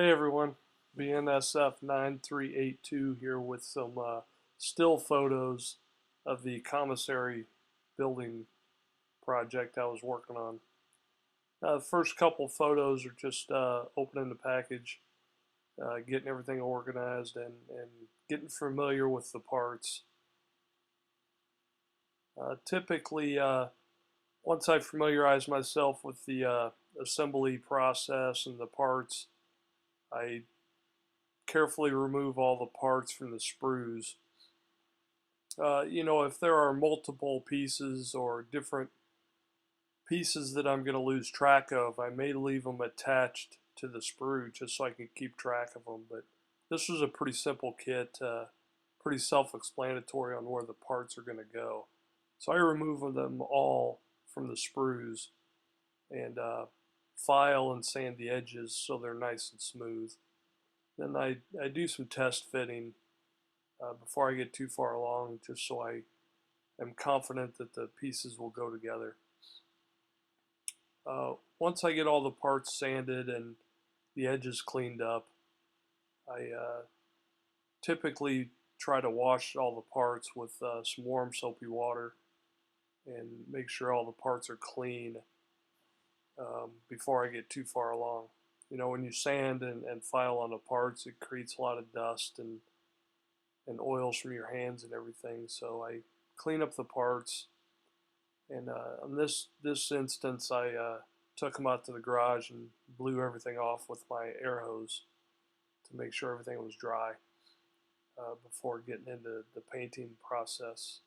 Hey everyone, BNSF 9382 here with some still photos of the commissary building project I was working on. The first couple photos are just opening the package, getting everything organized and getting familiar with the parts. Typically, once I familiarize myself with the assembly process and the parts, I carefully remove all the parts from the sprues. If there are multiple pieces or different pieces that I'm going to lose track of, I may leave them attached to the sprue just so I can keep track of them. But this was a pretty simple kit, pretty self-explanatory on where the parts are going to go. So I remove them all from the sprues and file and sand the edges so they're nice and smooth. Then I do some test fitting before I get too far along, just so I am confident that the pieces will go together. Once I get all the parts sanded and the edges cleaned up, I typically try to wash all the parts with some warm soapy water and make sure all the parts are clean before I get too far along. When you sand and file on the parts, it creates a lot of dust and oils from your hands and everything. So I clean up the parts, and in this instance, I took them out to the garage and blew everything off with my air hose to make sure everything was dry before getting into the painting process.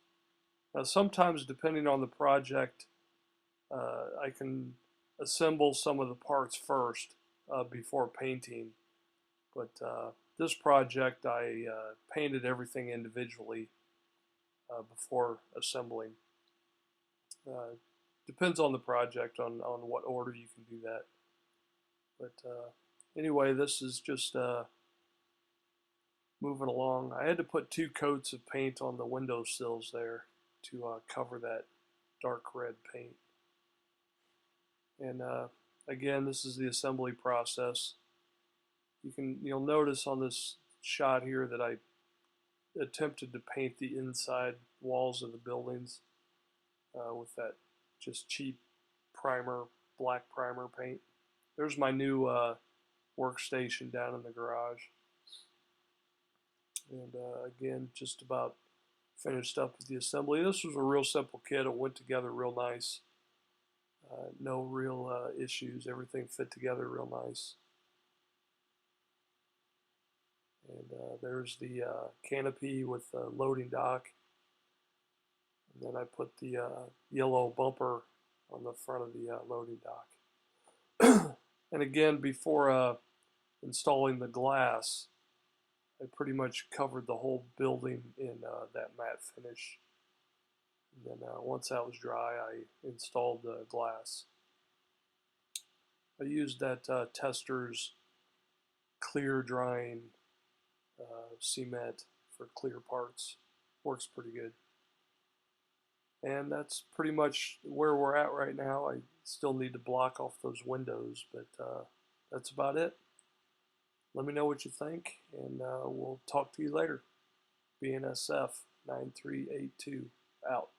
Now, sometimes, depending on the project, I can assemble some of the parts first before painting, but this project I painted everything individually before assembling. Depends on the project on what order you can do that. But anyway, this is just moving along. I had to put 2 coats of paint on the windowsills there to cover that dark red paint. And again, this is the assembly process. You'll notice on this shot here that I attempted to paint the inside walls of the buildings with that just cheap primer, black primer paint. There's my new workstation down in the garage. And again, just about finished up with the assembly. This was a real simple kit. It went together real nice. No real issues. Everything fit together real nice. And there's the canopy with the loading dock. And then I put the yellow bumper on the front of the loading dock. And again, before installing the glass, I pretty much covered the whole building in that matte finish. And then once that was dry, I installed the glass. I used that Tester's clear drying cement for clear parts. Works pretty good. And that's pretty much where we're at right now. I still need to block off those windows, but that's about it. Let me know what you think, and we'll talk to you later. BNSF 9382 out.